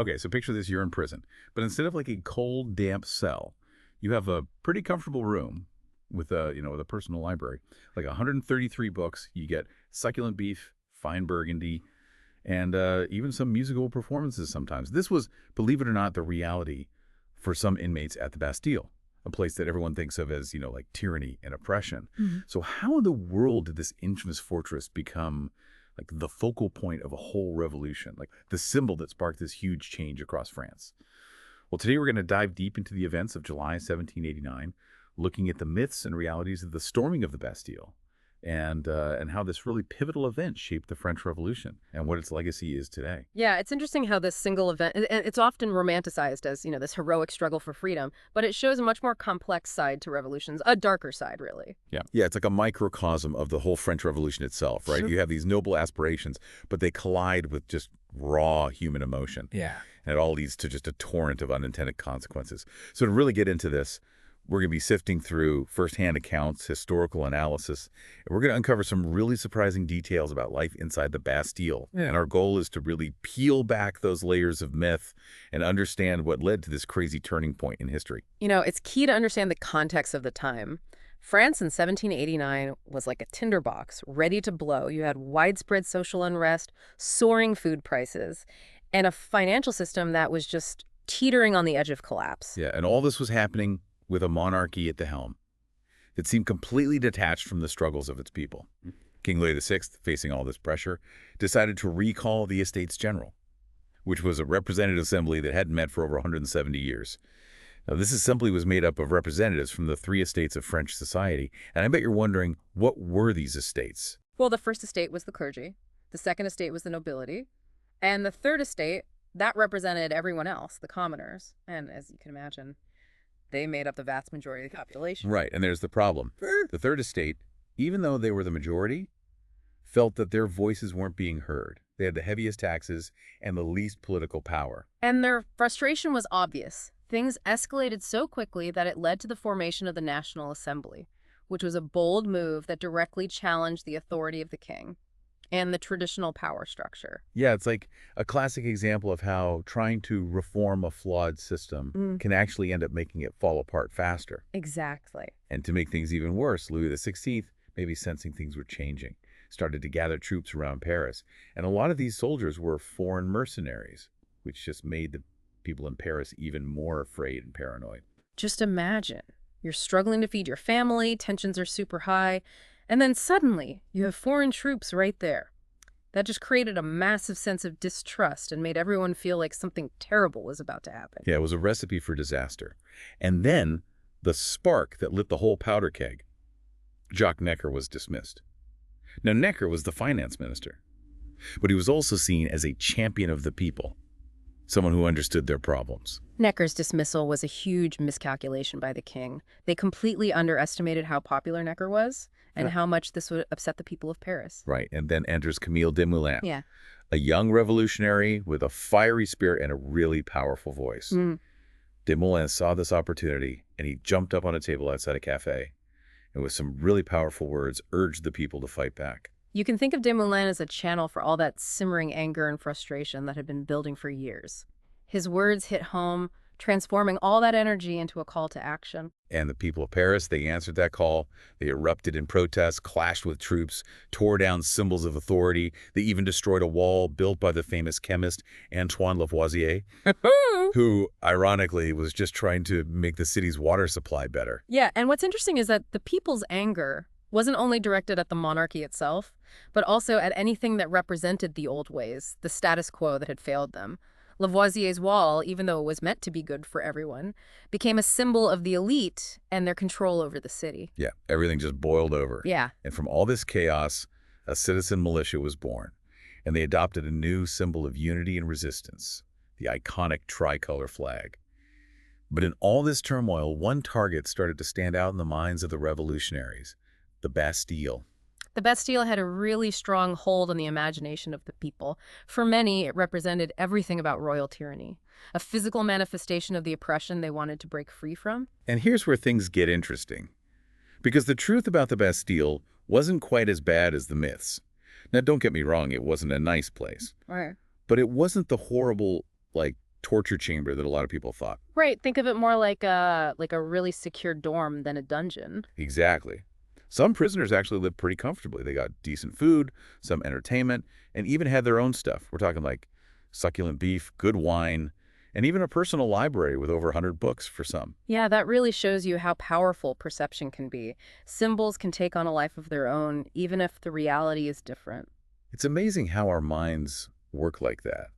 Okay, so picture this, you're in prison. But instead of like a cold, damp cell, you have a pretty comfortable room with with a personal library. Like 133 books, you get succulent beef, fine burgundy, and even some musical performances sometimes. This was, believe it or not, the reality for some inmates at the Bastille, a place that everyone thinks of as, like tyranny and oppression. So how in the world did this infamous fortress become like the focal point of a whole revolution, like the symbol that sparked this huge change across France? Well, today we're going to dive deep into the events of July 1789, looking at the myths and realities of the storming of the Bastille, and how this really pivotal event shaped the French Revolution and what its legacy is today. Yeah, it's interesting how this single event, and it's often romanticized as, this heroic struggle for freedom, but it shows a much more complex side to revolutions, a darker side, really. Yeah, it's like a microcosm of the whole French Revolution itself, right? Sure. You have these noble aspirations, but they collide with just raw human emotion. Yeah. And it all leads to just a torrent of unintended consequences. So to really get into this, we're going to be sifting through firsthand accounts, historical analysis, and we're going to uncover some really surprising details about life inside the Bastille. Yeah. And our goal is to really peel back those layers of myth and understand what led to this crazy turning point in history. It's key to understand the context of the time. France in 1789 was like a tinderbox, ready to blow. You had widespread social unrest, soaring food prices, and a financial system that was just teetering on the edge of collapse. Yeah, and all this was happening with a monarchy at the helm that seemed completely detached from the struggles of its people. King Louis VI, facing all this pressure, decided to recall the Estates General, which was a representative assembly that hadn't met for over 170 years. Now, this assembly was made up of representatives from the three estates of French society, and I bet you're wondering, what were these estates? Well, the first estate was the clergy, the second estate was the nobility, and the third estate, that represented everyone else, the commoners. And as you can imagine, they made up the vast majority of the population. Right, and there's the problem. The third estate, even though they were the majority, felt that their voices weren't being heard. They had the heaviest taxes and the least political power. And their frustration was obvious. Things escalated so quickly that it led to the formation of the National Assembly, which was a bold move that directly challenged the authority of the king and the traditional power structure. Yeah, it's like a classic example of how trying to reform a flawed system can actually end up making it fall apart faster. Exactly. And to make things even worse, Louis XVI, maybe sensing things were changing, started to gather troops around Paris. And a lot of these soldiers were foreign mercenaries, which just made the people in Paris even more afraid and paranoid. Just imagine, you're struggling to feed your family, tensions are super high, and then suddenly you have foreign troops right there. That just created a massive sense of distrust and made everyone feel like something terrible was about to happen. Yeah, it was a recipe for disaster. And then the spark that lit the whole powder keg. Jacques Necker was dismissed. Now, Necker was the finance minister, but he was also seen as a champion of the people, someone who understood their problems. Necker's dismissal was a huge miscalculation by the king. They completely underestimated how popular Necker was and how much this would upset the people of Paris. Right, and then enters Camille Desmoulins, Yeah. a young revolutionary with a fiery spirit and a really powerful voice. Desmoulins saw this opportunity, and he jumped up on a table outside a cafe, and with some really powerful words, urged the people to fight back. You can think of Desmoulins as a channel for all that simmering anger and frustration that had been building for years. His words hit home, transforming all that energy into a call to action. And the people of Paris, they answered that call. They erupted in protest, clashed with troops, tore down symbols of authority. They even destroyed a wall built by the famous chemist Antoine Lavoisier, who, ironically, was just trying to make the city's water supply better. Yeah, and what's interesting is that the people's anger wasn't only directed at the monarchy itself, but also at anything that represented the old ways, the status quo that had failed them. Lavoisier's wall, even though it was meant to be good for everyone, became a symbol of the elite and their control over the city. Yeah, everything just boiled over. Yeah. And from all this chaos, a citizen militia was born, and they adopted a new symbol of unity and resistance, the iconic tricolor flag. But in all this turmoil, one target started to stand out in the minds of the revolutionaries: the Bastille. The Bastille had a really strong hold on the imagination of the people. For many, it represented everything about royal tyranny, a physical manifestation of the oppression they wanted to break free from. And here's where things get interesting, because the truth about the Bastille wasn't quite as bad as the myths. Now, don't get me wrong, it wasn't a nice place, Right. but it wasn't the horrible, torture chamber that a lot of people thought. Right, think of it more like a really secure dorm than a dungeon. Exactly. Some prisoners actually lived pretty comfortably. They got decent food, some entertainment, and even had their own stuff. We're talking like succulent beef, good wine, and even a personal library with over 100 books for some. Yeah, that really shows you how powerful perception can be. Symbols can take on a life of their own, even if the reality is different. It's amazing how our minds work like that.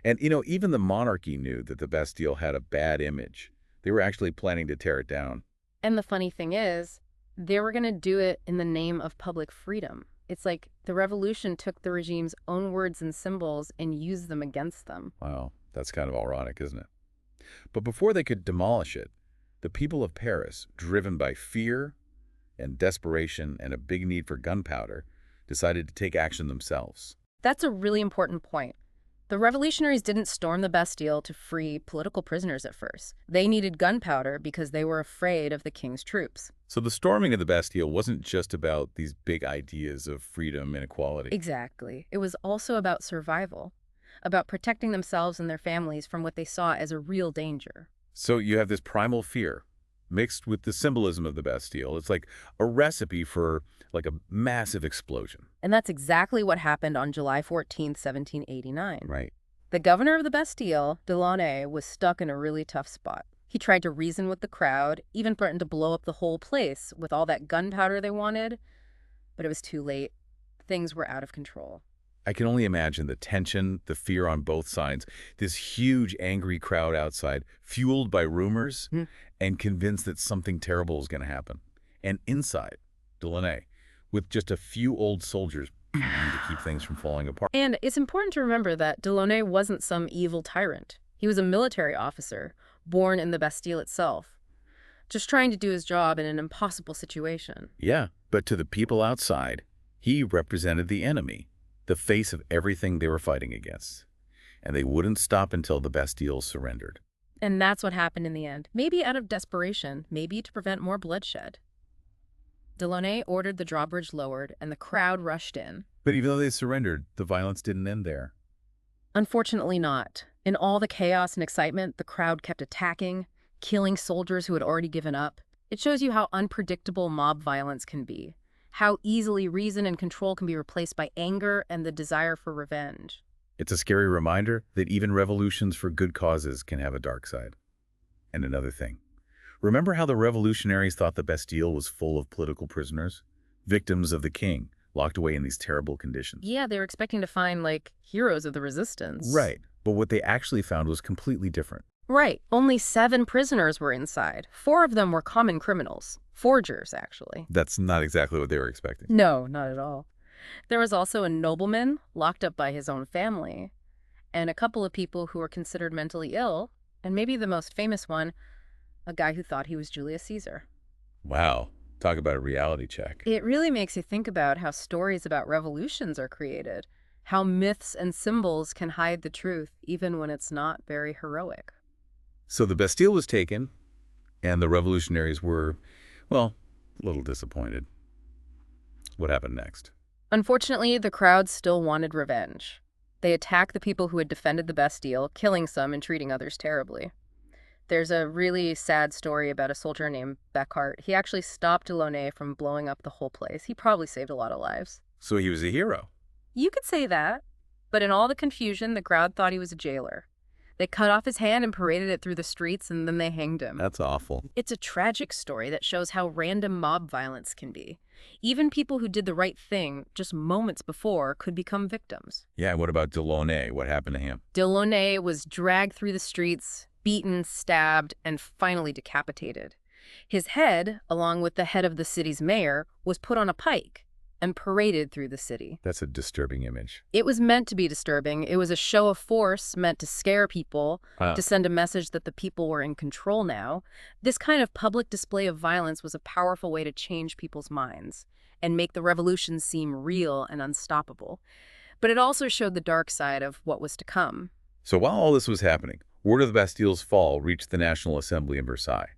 And, even the monarchy knew that the Bastille had a bad image. They were actually planning to tear it down. And the funny thing is, they were going to do it in the name of public freedom. It's like the revolution took the regime's own words and symbols and used them against them. Wow, that's kind of ironic, isn't it? But before they could demolish it, the people of Paris, driven by fear and desperation and a big need for gunpowder, decided to take action themselves. That's a really important point. The revolutionaries didn't storm the Bastille to free political prisoners at first. They needed gunpowder because they were afraid of the king's troops. So the storming of the Bastille wasn't just about these big ideas of freedom and equality. Exactly. It was also about survival, about protecting themselves and their families from what they saw as a real danger. So you have this primal fear mixed with the symbolism of the Bastille. It's like a recipe for like a massive explosion. And that's exactly what happened on July 14th, 1789. Right. The governor of the Bastille, Delaunay, was stuck in a really tough spot. He tried to reason with the crowd, even threatened to blow up the whole place with all that gunpowder they wanted, but it was too late. Things were out of control. I can only imagine the tension, the fear on both sides, this huge angry crowd outside, fueled by rumors and convinced that something terrible is going to happen. And inside, Delaunay, with just a few old soldiers to keep things from falling apart. And it's important to remember that Delaunay wasn't some evil tyrant. He was a military officer, born in the Bastille itself, just trying to do his job in an impossible situation. Yeah, but to the people outside, he represented the enemy, the face of everything they were fighting against. And they wouldn't stop until the Bastille surrendered. And that's what happened in the end. Maybe out of desperation, maybe to prevent more bloodshed. Delaunay ordered the drawbridge lowered, and the crowd rushed in. But even though they surrendered, the violence didn't end there. Unfortunately not. In all the chaos and excitement, the crowd kept attacking, killing soldiers who had already given up. It shows you how unpredictable mob violence can be, how easily reason and control can be replaced by anger and the desire for revenge. It's a scary reminder that even revolutions for good causes can have a dark side. And another thing. Remember how the revolutionaries thought the Bastille was full of political prisoners? Victims of the king, locked away in these terrible conditions. Yeah, they were expecting to find, like, heroes of the resistance. Right. But what they actually found was completely different. Right. Only 7 prisoners were inside. 4 of them were common criminals. Forgers, actually. That's not exactly what they were expecting. No, not at all. There was also a nobleman locked up by his own family, and a couple of people who were considered mentally ill, and maybe the most famous one, a guy who thought he was Julius Caesar. Wow. Talk about a reality check. It really makes you think about how stories about revolutions are created, how myths and symbols can hide the truth even when it's not very heroic. So the Bastille was taken, and the revolutionaries were, well, a little disappointed. What happened next? Unfortunately, the crowd still wanted revenge. They attacked the people who had defended the Bastille, killing some and treating others terribly. There's a really sad story about a soldier named Becquart. He actually stopped Delaunay from blowing up the whole place. He probably saved a lot of lives. So he was a hero. You could say that, but in all the confusion, the crowd thought he was a jailer. They cut off his hand and paraded it through the streets, and then they hanged him. That's awful. It's a tragic story that shows how random mob violence can be. Even people who did the right thing just moments before could become victims. Yeah, and what about Delaunay? What happened to him? Delaunay was dragged through the streets, beaten, stabbed, and finally decapitated. His head, along with the head of the city's mayor, was put on a pike and paraded through the city. That's a disturbing image. It was meant to be disturbing. It was a show of force meant to scare people, to send a message that the people were in control now. This kind of public display of violence was a powerful way to change people's minds and make the revolution seem real and unstoppable. But it also showed the dark side of what was to come. So while all this was happening, word of the Bastille's fall reached the National Assembly in Versailles.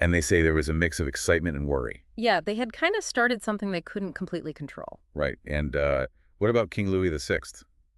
And they say there was a mix of excitement and worry. Yeah, they had kind of started something they couldn't completely control. Right. And what about King Louis VI?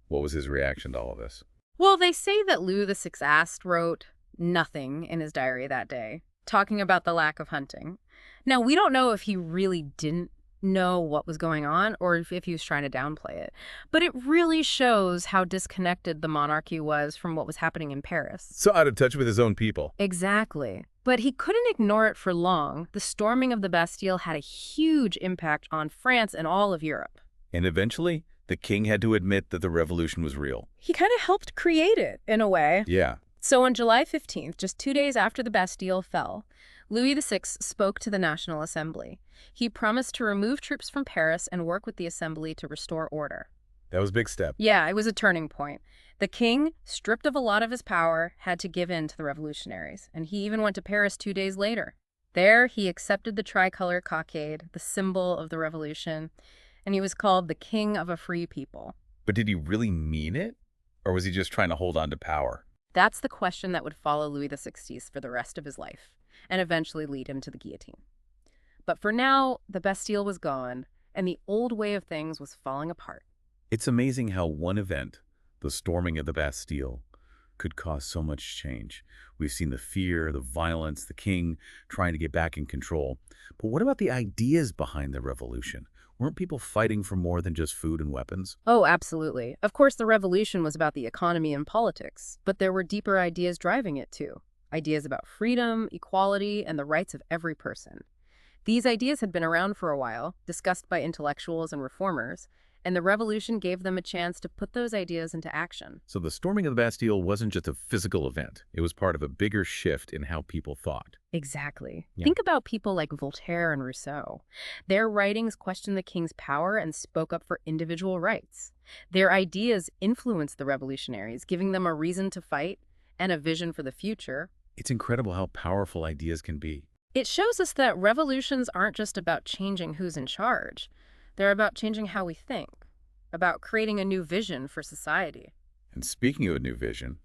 What was his reaction to all of this? Well, they say that Louis the Sixth wrote nothing in his diary that day, talking about the lack of hunting. Now, we don't know if he really didn't know what was going on or if he was trying to downplay it. But it really shows how disconnected the monarchy was from what was happening in Paris. So out of touch with his own people. Exactly. But he couldn't ignore it for long. The storming of the Bastille had a huge impact on France and all of Europe. And eventually, the king had to admit that the revolution was real. He kind of helped create it, in a way. Yeah. So on July 15th, just 2 days after the Bastille fell, Louis VI spoke to the National Assembly. He promised to remove troops from Paris and work with the Assembly to restore order. That was a big step. Yeah, it was a turning point. The king, stripped of a lot of his power, had to give in to the revolutionaries, and he even went to Paris 2 days later. There, he accepted the tricolor cockade, the symbol of the revolution, and he was called the King of a Free People. But did he really mean it? Or was he just trying to hold on to power? That's the question that would follow Louis XVI for the rest of his life, and eventually lead him to the guillotine. But for now, the Bastille was gone, and the old way of things was falling apart. It's amazing how one event, the storming of the Bastille, could cause so much change. We've seen the fear, the violence, the king trying to get back in control. But what about the ideas behind the revolution? Weren't people fighting for more than just food and weapons? Oh, absolutely. Of course, the revolution was about the economy and politics, but there were deeper ideas driving it too. Ideas about freedom, equality, and the rights of every person. These ideas had been around for a while, discussed by intellectuals and reformers, and the revolution gave them a chance to put those ideas into action. So the storming of the Bastille wasn't just a physical event. It was part of a bigger shift in how people thought. Exactly. Yeah. Think about people like Voltaire and Rousseau. Their writings questioned the king's power and spoke up for individual rights. Their ideas influenced the revolutionaries, giving them a reason to fight and a vision for the future. It's incredible how powerful ideas can be. It shows us that revolutions aren't just about changing who's in charge. They're about changing how we think, about creating a new vision for society. And speaking of a new vision,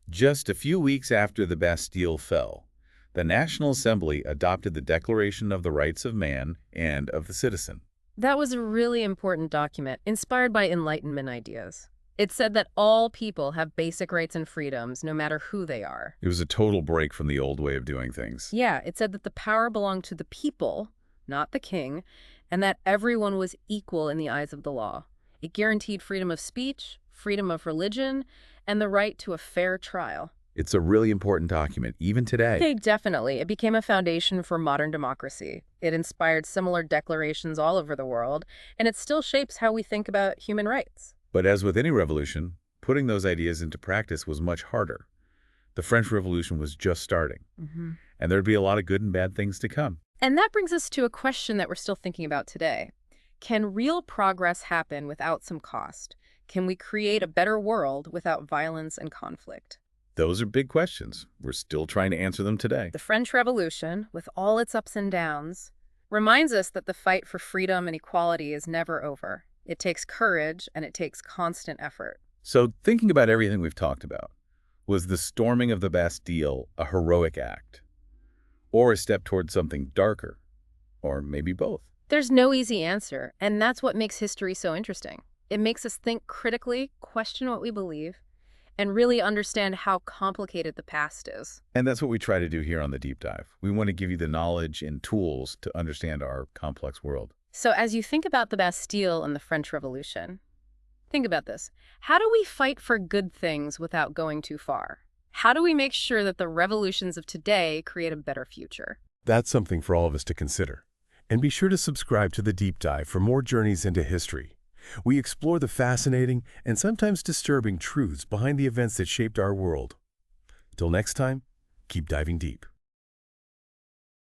just a few weeks after the Bastille fell, the National Assembly adopted the Declaration of the Rights of Man and of the Citizen. That was a really important document, inspired by Enlightenment ideas. It said that all people have basic rights and freedoms, no matter who they are. It was a total break from the old way of doing things. Yeah, it said that the power belonged to the people, not the king, and that everyone was equal in the eyes of the law. It guaranteed freedom of speech, freedom of religion, and the right to a fair trial. It's a really important document, even today. Okay, definitely. It became a foundation for modern democracy. It inspired similar declarations all over the world, and it still shapes how we think about human rights. But as with any revolution, putting those ideas into practice was much harder. The French Revolution was just starting, and there'd be a lot of good and bad things to come. And that brings us to a question that we're still thinking about today. Can real progress happen without some cost? Can we create a better world without violence and conflict? Those are big questions. We're still trying to answer them today. The French Revolution, with all its ups and downs, reminds us that the fight for freedom and equality is never over. It takes courage and it takes constant effort. So thinking about everything we've talked about, was the storming of the Bastille a heroic act? Or a step towards something darker? Or maybe both? There's no easy answer, and that's what makes history so interesting. It makes us think critically, question what we believe, and really understand how complicated the past is. And that's what we try to do here on The Deep Dive. We want to give you the knowledge and tools to understand our complex world. So as you think about the Bastille and the French Revolution, think about this. How do we fight for good things without going too far? How do we make sure that the revolutions of today create a better future? That's something for all of us to consider. And be sure to subscribe to The Deep Dive for more journeys into history. We explore the fascinating and sometimes disturbing truths behind the events that shaped our world. Till next time, keep diving deep.